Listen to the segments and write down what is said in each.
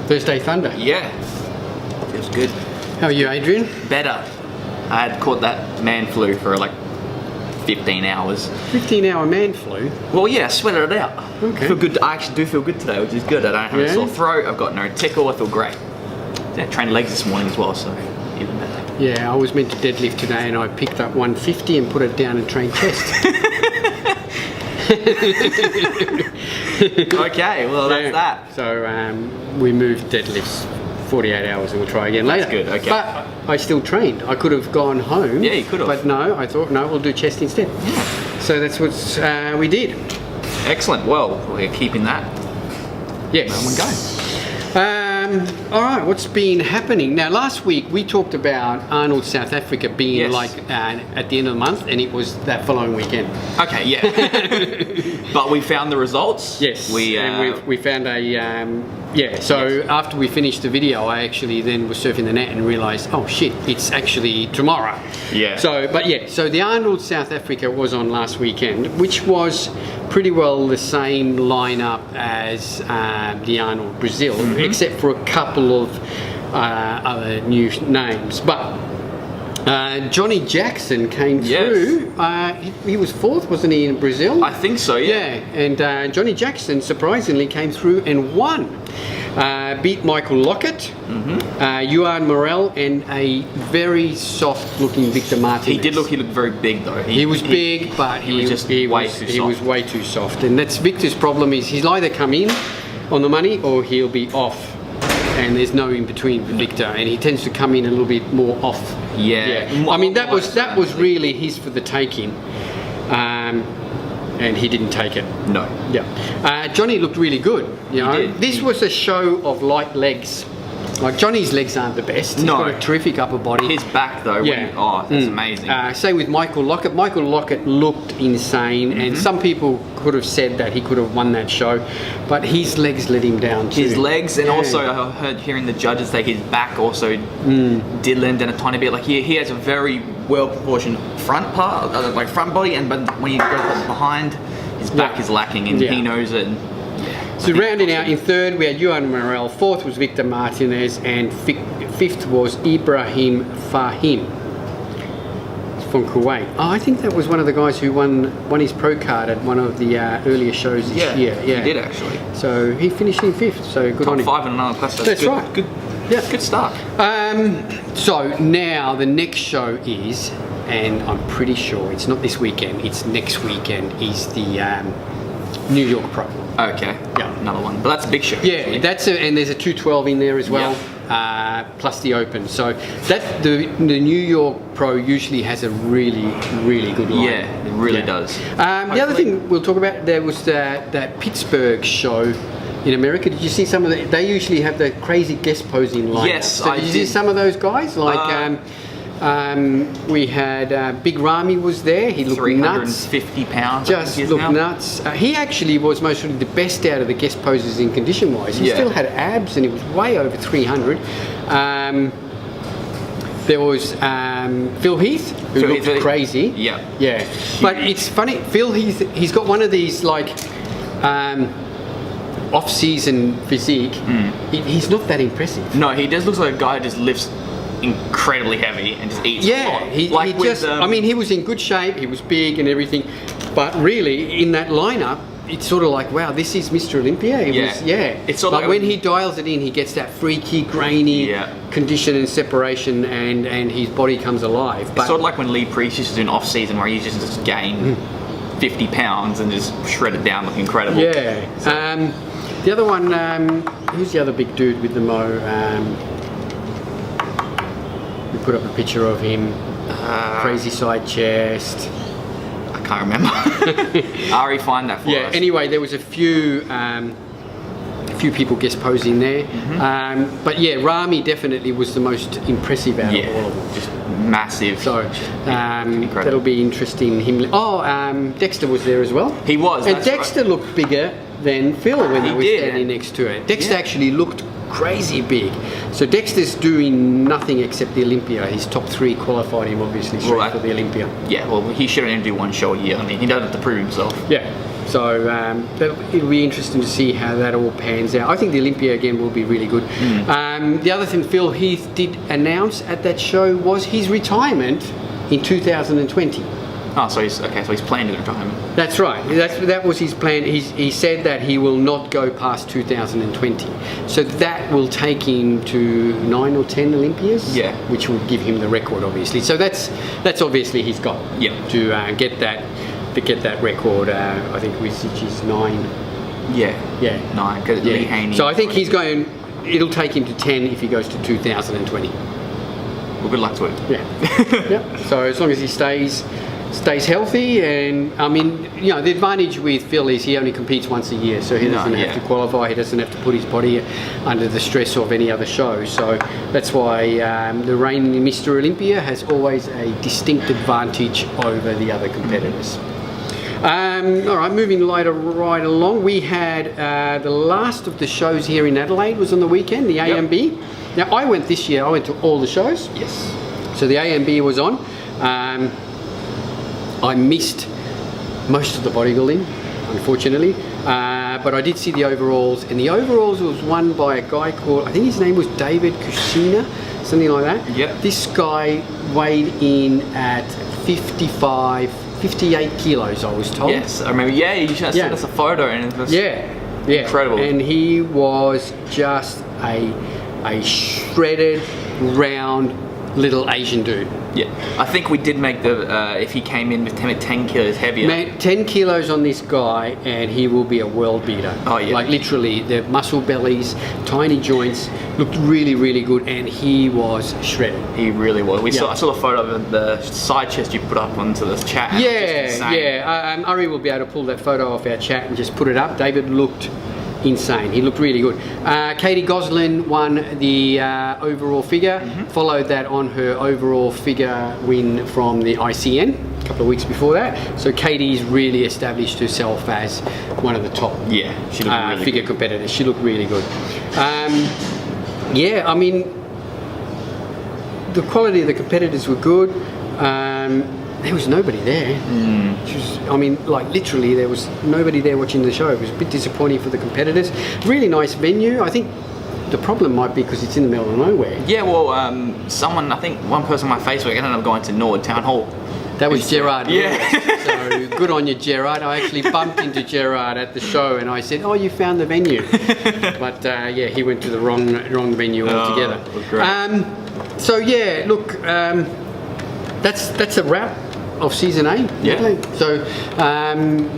Thursday Thunder. Yeah. Feels good. How are you, Adrian? Better. I had caught that man flu for like 15 hours. 15-hour man flu? Well, yeah, I sweated it out. Okay. I feel good. I actually do feel good today, which is good. I don't have a sore throat. I've got no tickle. I feel great. I trained legs this morning as well, so even better. Yeah, I was meant to deadlift today and I picked up 150 and put it down and trained chest. Okay, well that's that. So we moved deadlifts 48 hours and we'll try again later. That's good, okay. But I still trained. I could have gone home. Yeah, you could have. But no, I thought, no, we'll do chest instead. Yeah. So that's what we did. Excellent. Well, we're keeping that. Yes. There we go. All right, what's been happening? Now, last week we talked about Arnold, South Africa being like at the end of the month, and it was that following weekend. Okay, yeah. But we found the results. Yes. And we found a So after we finished the video, I actually then was surfing the net and realised, oh shit, it's actually tomorrow. Yeah. So the Arnold South Africa was on last weekend, which was pretty well the same lineup as the Arnold Brazil, except for a couple of other new names. But Johnny Jackson came through. He was fourth, wasn't he, in Brazil? I think so, yeah. And Johnny Jackson surprisingly came through and won. Beat Michael Lockett, Juan Morel, and a very soft-looking Victor Martinez. He looked very big though. He was big, but he was way too soft. And that's Victor's problem. Is he'll either come in on the money or he'll be off. And there's no in between for Victor, and he tends to come in a little bit more off. Yeah. I mean, that was really his for the taking, and he didn't take it. No. Yeah. Johnny looked really good. You know, this was a show of light legs. Like Johnny's legs aren't the best. He's got a terrific upper body. His back though, that's amazing. Same with Michael Lockett. Michael Lockett looked insane, and some people could have said that he could have won that show, but his legs let him down too. His legs, and also I heard hearing the judges say his back also did let him down a tiny bit. Like he has a very well proportioned front part, like front body, but when he goes behind, his back is lacking, and he knows it. So rounding out in third, we had Juan Morel. Fourth was Victor Martinez, and fifth was Ibrahim Fahim from Kuwait. Oh, I think that was one of the guys who won his pro card at one of the earlier shows this year. Yeah, he did actually. So he finished in fifth. So good on him. Top 5 in another class. That's right. Good. Yeah, good start. So now the next show is, and I'm pretty sure it's not this weekend. It's next weekend. Is the New York Pro. Okay. Yeah, another one. But that's a big show. Yeah, and there's a 212 in there as well, plus the Open. So the New York Pro usually has a really, really good line. Yeah, it really does. The other thing we'll talk about, there was that Pittsburgh show in America. Did you see some of the? They usually have the crazy guest posing line. Yes, so did you see some of those guys? Like we had Big Ramy was there. He looked 350 pounds. Just looked nuts. He actually was most really the best out of the guest posers in condition wise. He still had abs and he was way over 300. There was Phil Heath, who looked crazy. Yeah. But it's funny, Phil Heath, he's got one of these like off-season physique. He's not that impressive. No, he just looks like a guy who just lifts incredibly heavy and just eats a lot. He was in good shape, he was big and everything, but really in that lineup it's sort of like, wow, this is Mr. Olympia. It's sort of like when he dials it in, he gets that freaky, grainy condition and separation, and his body comes alive. But it's sort of like when Lee Priest used to do an off season where he just gained 50 pounds and just shredded down, looking incredible. The other one, who's the other big dude with the mo? We put up a picture of him. Crazy side chest. I can't remember. Ari, find that for us. Anyway, there was a few people guest posing there. But Ramy definitely was the most impressive out of all of them. Just massive. So that'll be interesting. Dexter was there as well. He was. And Dexter looked bigger than Phil when they were standing next to it. Dexter actually looked crazy big. So Dexter's doing nothing except the Olympia. His top 3 qualified him obviously straight for the Olympia. Yeah, well, he should only do one show a year. I mean, he doesn't have to prove himself. Yeah. So it'll be interesting to see how that all pans out. I think the Olympia again will be really good. The other thing Phil Heath did announce at that show was his retirement in 2020. Oh, so he's playing his retirement. That's right. That was his plan. He said that he will not go past 2020. So that will take him to 9 or 10 Olympias. Yeah. Which will give him the record, obviously. So that's obviously he's got to get that record. I think which is 9. Yeah. 9. Because Lee Haney. So I think he's going. It'll take him to 10 if he goes to 2020. Well, good luck to him. Yeah. Yeah. So as long as he stays healthy, and I mean, the advantage with Phil is he only competes once a year, so he doesn't have to qualify, he doesn't have to put his body under the stress of any other show. So that's why the reigning Mr. Olympia has always a distinct advantage over the other competitors. All right, moving right along, we had the last of the shows here in Adelaide was on the weekend, the ANB. Now I went this year, I went to all the shows. Yes. So the ANB was on. I missed most of the bodybuilding, unfortunately, but I did see the overalls, and the overalls was won by a guy called, I think his name was David Kushina, something like that. Yep. This guy weighed in at 58 kilos, I was told. Yes, I remember. Yeah, you sent us a photo, and it was incredible. And he was just a shredded, round little Asian dude. Yeah, I think we did make the, if he came in with 10 kilos heavier. Man, 10 kilos on this guy and he will be a world beater. Oh yeah. Like literally, the muscle bellies, tiny joints, looked really, really good, and he was shredded. He really was. I saw the photo of the side chest you put up onto the chat. Ari will be able to pull that photo off our chat and just put it up. David looked insane. He looked really good. Katie Goslin won the overall figure, followed that on her overall figure win from the ICN a couple of weeks before that. So Katie's really established herself as one of the top she looked really figure competitors. She looked really good. I mean, the quality of the competitors were good. There was nobody there. Literally there was nobody there watching the show. It was a bit disappointing for the competitors. Really nice venue. I think the problem might be because it's in the middle of nowhere. Yeah, well, one person on my Facebook ended up going to Nord Town Hall. That was Gerard. Yeah. So good on you, Gerard. I actually bumped into Gerard at the show and I said, "Oh, you found the venue." But he went to the wrong venue altogether. Great. That's a wrap of season A. Yeah. So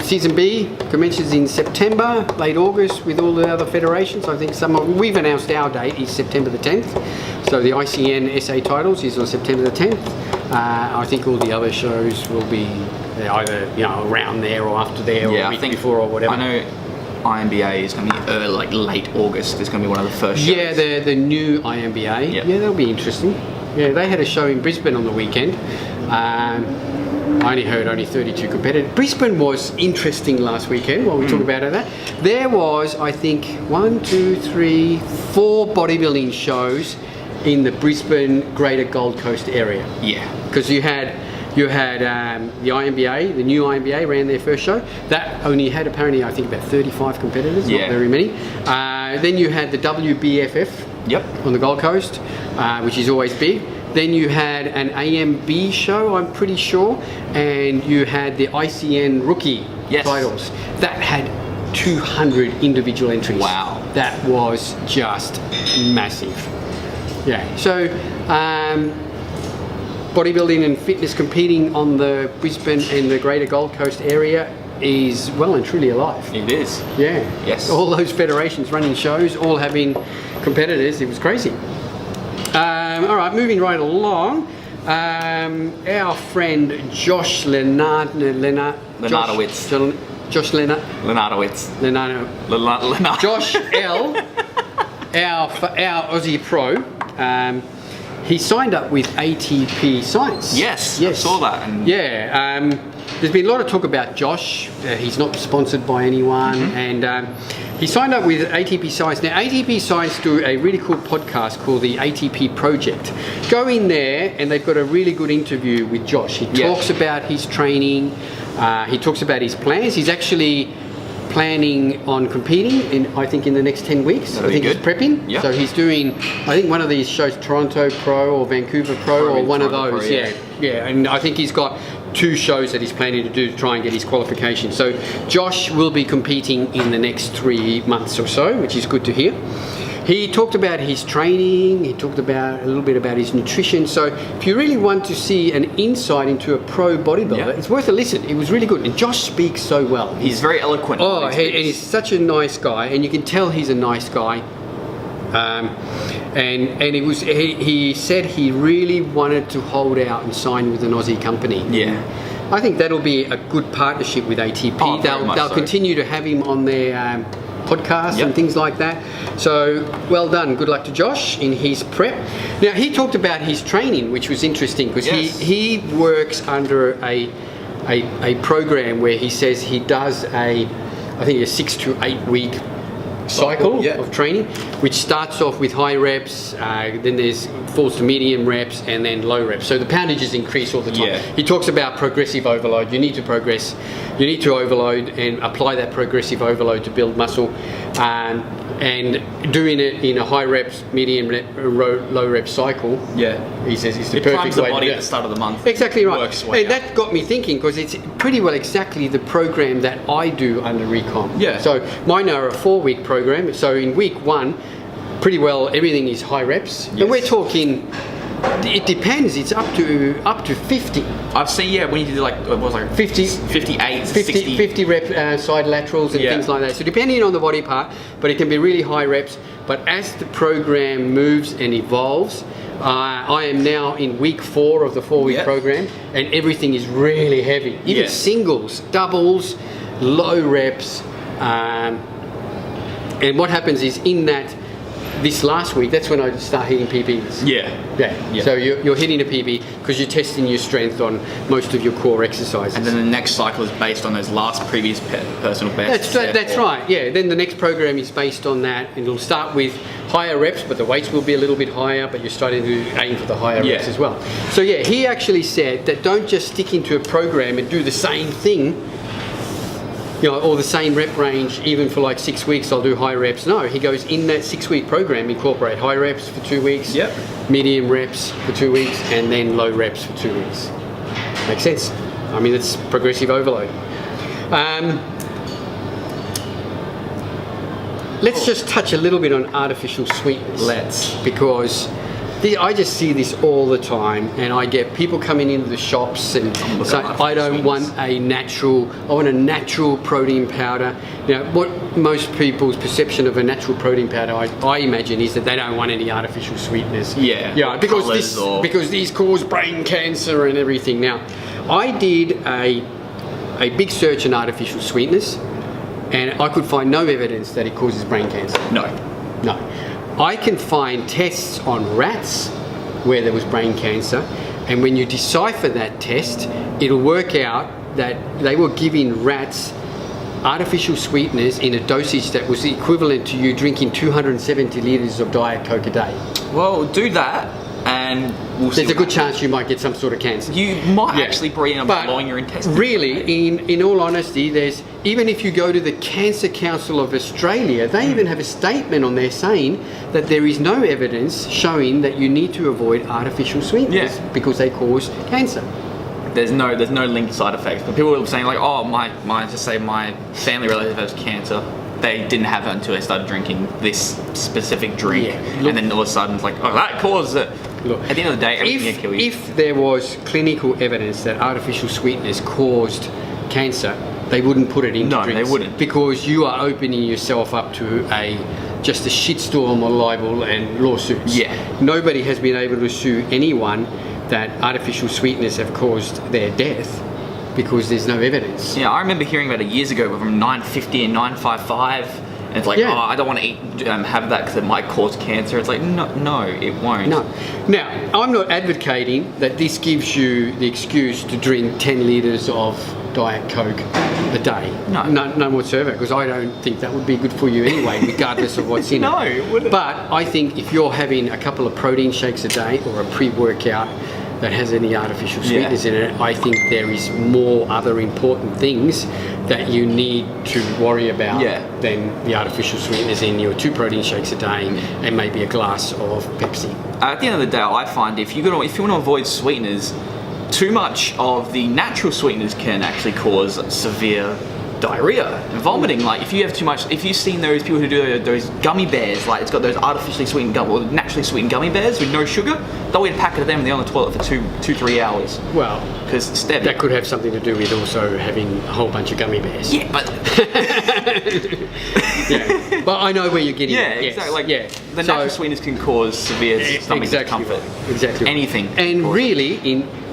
season B commences in September, late August, with all the other federations. I think we've announced our date is September the 10th. So the ICN SA titles is on September the 10th. I think all the other shows will be either around there or after there or a week before or whatever. I know INBA is going to be late August. It's going to be one of the first shows. Yeah, the new INBA. Yeah, that'll be interesting. Yeah, they had a show in Brisbane on the weekend. I only heard 32 competitors. Brisbane was interesting last weekend while we talk about that. There was, I think, 4 bodybuilding shows in the Brisbane Greater Gold Coast area. Yeah. Because you had the INBA, the new INBA ran their first show. That only had apparently, I think, about 35 competitors, not very many. Then you had the WBFF on the Gold Coast, which is always big. Then you had an AMB show, I'm pretty sure, and you had the ICN rookie titles. That had 200 individual entries. Wow. That was just massive. Yeah. So bodybuilding and fitness competing on the Brisbane and the Greater Gold Coast area is well and truly alive. It is. Yeah. Yes. All those federations running shows, all having competitors. It was crazy. All right, moving right along. Our friend Josh Lenartowicz. Josh L, our Aussie pro. He signed up with ATP Science. Yes, I saw that. Yeah. there's been a lot of talk about Josh. He's not sponsored by anyone, and he signed up with ATP Science. Now, ATP Science do a really cool podcast called the ATP Project. Go in there, and they've got a really good interview with Josh. He talks about his training. He talks about his plans. He's actually planning on competing in the next 10 weeks. I think he's prepping. So he's doing, I think one of these shows, Toronto Pro or Vancouver Pro or one of those. Yeah. And I think he's got 2 shows that he's planning to do to try and get his qualification. So Josh will be competing in the next 3 months or so, which is good to hear. He talked about his training, he talked about a little bit about his nutrition. So if you really want to see an insight into a pro bodybuilder, it's worth a listen. It was really good. And Josh speaks so well. He's very eloquent. Oh, and he's such a nice guy, and you can tell he's a nice guy. And he said he really wanted to hold out and sign with an Aussie company. I think that'll be a good partnership with ATP. They'll continue to have him on their podcasts and things like that. So well done, good luck to Josh in his prep. Now, he talked about his training, which was interesting because he works under a program where he says he does I think a 6 to 8 week cycle of training, which starts off with high reps, then there's falls to medium reps, and then low reps. So the poundages increase all the time. He talks about progressive overload. You need to progress, you need to overload and apply that progressive overload to build muscle, and doing it in a high reps, medium rep, low rep cycle. He says it's the perfect way to do it. At the start of the month. Exactly right. And that got me thinking, because it's pretty well exactly the program that I do under Recom. So mine are a 4-week program. So in week 1, pretty well everything is high reps, and we're talking. It depends. It's up to 50. I've seen when you do like 50, 58, 50 rep side laterals and things like that. So depending on the body part, but it can be really high reps. But as the program moves and evolves, I am now in week 4 of the 4-week program, and everything is really heavy. Even singles, doubles, low reps. And what happens is this last week, that's when I start hitting PBs. So you're hitting a PB because you're testing your strength on most of your core exercises. And then the next cycle is based on those previous personal bests. That's right. Then the next program is based on that, and it'll start with higher reps, but the weights will be a little bit higher, but you're starting to aim for the higher reps as well. So he actually said that don't just stick into a program and do the same thing, or the same rep range, even for like 6 weeks, I'll do high reps. No, he goes in that 6-week program, incorporate high reps for 2 weeks, medium reps for 2 weeks, and then low reps for 2 weeks. Makes sense. I mean, it's progressive overload. Let's just touch a little bit on artificial sweetness. Because I just see this all the time, and I get people coming into the shops and say, I don't want I want a natural protein powder. What most people's perception of a natural protein powder, I imagine, is that they don't want any artificial sweetness. Because these cause brain cancer and everything. Now, I did a big search on artificial sweetness, and I could find no evidence that it causes brain cancer. No. I can find tests on rats where there was brain cancer, and when you decipher that test, it'll work out that they were giving rats artificial sweeteners in a dosage that was equivalent to you drinking 270 litres of Diet Coke a day. Well, do that, and there's a good chance you might get some sort of cancer. You might actually be blowing your intestines. Really, in all honesty, even if you go to the Cancer Council of Australia, they even have a statement on there saying that there is no evidence showing that you need to avoid artificial sweeteners because they cause cancer. There's no linked side effects, but people are saying like, oh, my family relative has cancer. They didn't have it until they started drinking this specific drink, and then all of a sudden it's like, oh, that causes it. Look, at the end of the day, everything can kill you. If there was clinical evidence that artificial sweeteners caused cancer, they wouldn't put it into drinks. No, they wouldn't. Because you are opening yourself up to just a shitstorm of libel and lawsuits. Nobody has been able to sue anyone that artificial sweeteners have caused their death, because there's no evidence. I remember hearing about it years ago from 950 and 955, and it's like, oh, I don't want to have that because it might cause cancer. It's like, no, it won't. No. Now, I'm not advocating that this gives you the excuse to drink 10 litres of Diet Coke a day. No. No whatsoever, because I don't think that would be good for you anyway, regardless of what's in No, it. it wouldn't. But I think if you're having a couple of protein shakes a day or a pre-workout that has any artificial sweeteners in it, I think there is more other important things that you need to worry about than the artificial sweeteners in your 2 protein shakes a day and maybe a glass of Pepsi. At the end of the day, I find if you want to avoid sweeteners, too much of the natural sweeteners can actually cause severe diarrhea and vomiting. Like if you have too much, if you've seen those people who do those gummy bears, like it's got those artificially sweetened or naturally sweetened gummy bears with no sugar, they'll eat a packet of them and they're on the toilet for 2-3 hours. Well, because stevia. That could have something to do with also having a whole bunch of gummy bears. Yeah, but yeah, but I know where you're getting. Yeah, yes. exactly. Like the natural sweeteners can cause severe stomach discomfort. Exactly. Anything. And really,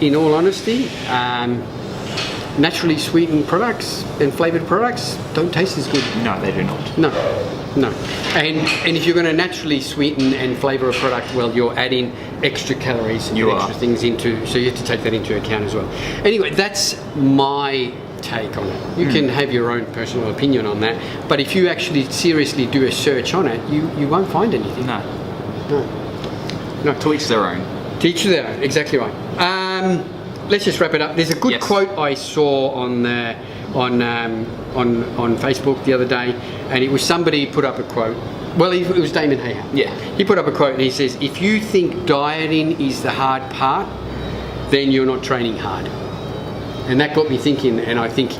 in all honesty, naturally sweetened products and flavoured products don't taste as good. No, they do not. No. And if you're going to naturally sweeten and flavour a product, well, you're adding extra calories and extra things into, so you have to take that into account as well. Anyway, that's my take on it. You can have your own personal opinion on that, but if you actually seriously do a search on it, you won't find anything. No. To each their own. To each their own, exactly right. Let's just wrap it up. There's a good quote I saw on Facebook the other day, and it was somebody put up a quote. Well, it was Damon Hayhoe. Yeah. He put up a quote and he says, "If you think dieting is the hard part, then you're not training hard." And that got me thinking, and I think,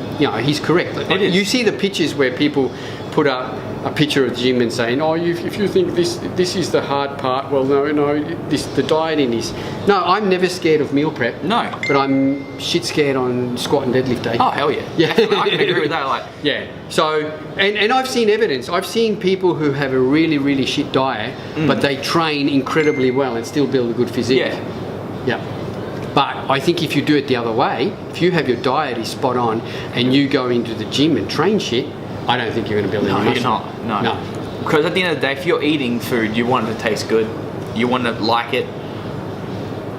he's correct. It is. You see the pictures where people put up a picture of the gym and saying, if you think this is the hard part, well, no, the dieting is. No, I'm never scared of meal prep. No. But I'm shit scared on squat and deadlift day. Oh, hell yeah. Yeah. I can agree with that. Yeah. So, and I've seen evidence. I've seen people who have a really, really shit diet, but they train incredibly well and still build a good physique. Yeah. But I think if you do it the other way, if you have your diet is spot on and you go into the gym and train shit, I don't think you're going to build any muscle. You're not. No. Because at the end of the day, if you're eating food, you want it to taste good. You want to like it.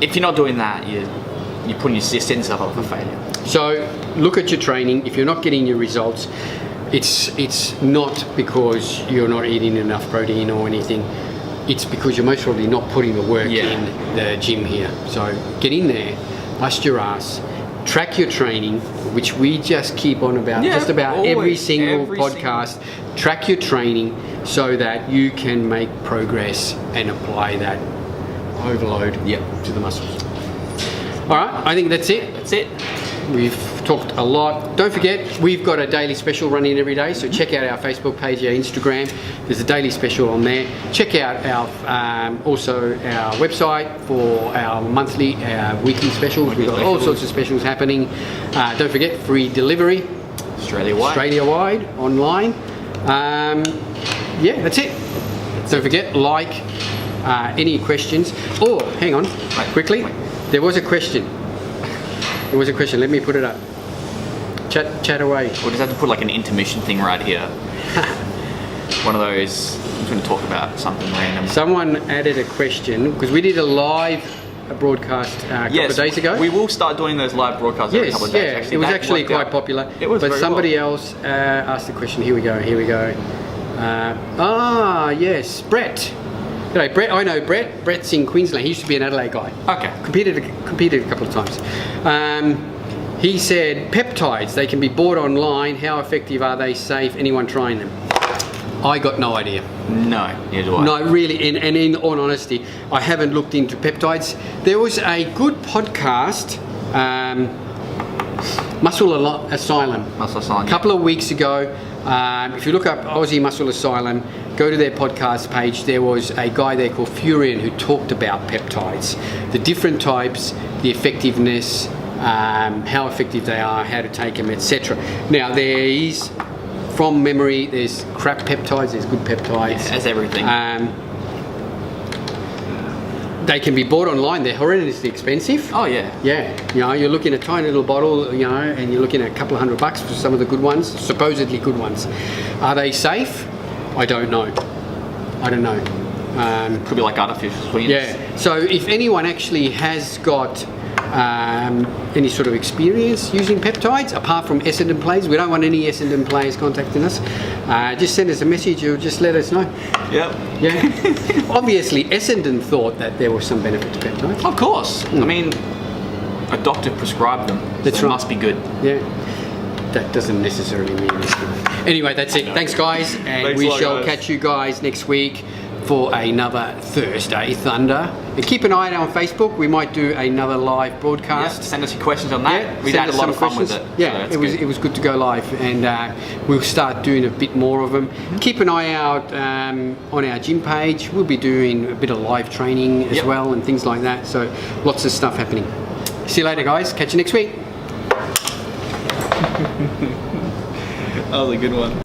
If you're not doing that, you're setting yourself up for failure. So look at your training. If you're not getting your results, it's not because you're not eating enough protein or anything. It's because you're most probably not putting the work in the gym here. So get in there, bust your ass, track your training, which we just keep on about every single podcast. Track your training so that you can make progress and apply that overload to the muscles. All right, I think that's it. That's it. We've talked a lot. Don't forget, we've got a daily special running every day, so check out our Facebook page, our Instagram. There's a daily special on there. Check out our also our website for our monthly, weekly specials. We've got all sorts of specials happening. Don't forget, free delivery. Australia-wide, online. That's it. Don't forget, any questions. Oh, hang on, quickly. There was a question. Let me put it up. Chat away. We'll just have to put like an intermission thing right here. One of those. I'm going to talk about something random. Someone added a question because we did a live broadcast a couple of days ago. We will start doing those live broadcasts every couple of days. Actually, it was actually quite popular. It was, but somebody else asked the question. Here we go. Yes, Brett. G'day, Brett. I know Brett. Brett's in Queensland. He used to be an Adelaide guy. Okay. Competed a couple of times. He said, peptides, they can be bought online. How effective are they? Safe? Anyone trying them? I got no idea. No, neither do I. No, really. And in all honesty, I haven't looked into peptides. There was a good podcast, Muscle Asylum. A couple of weeks ago. If you look up Aussie Muscle Asylum, go to their podcast page. There was a guy there called Furian who talked about peptides, the different types, the effectiveness, how effective they are, how to take them, etc. Now there is, from memory, there's crap peptides, there's good peptides. Yeah, as everything. They can be bought online. They're horrendously expensive. Oh yeah. Yeah. You're looking at a tiny little bottle, and you're looking at a couple of $100 for some of the good ones, supposedly good ones. Are they safe? I don't know. Could be like artificial sweeteners. Yeah. So if anyone actually has got any sort of experience using peptides, apart from Essendon players. We don't want any Essendon players contacting us. Just send us a message or just let us know. Yep. Yeah. Obviously, Essendon thought that there was some benefit to peptides. Of course. I mean, a doctor prescribed them. That's so right. It must be good. Yeah. That doesn't necessarily mean it's good. Anyway, that's it. Thanks, guys. And Thanks we a lot, shall guys. catch you guys next week for another Thursday Thunder. And keep an eye out on Facebook. We might do another live broadcast. Yeah, send us your questions on that. Yeah, We've send had a us lot some of fun with questions. it. Yeah, so it was good to go live, and we'll start doing a bit more of them. Keep an eye out on our gym page. We'll be doing a bit of live training as well and things like that. So lots of stuff happening. See you later, guys. Catch you next week. That was a good one.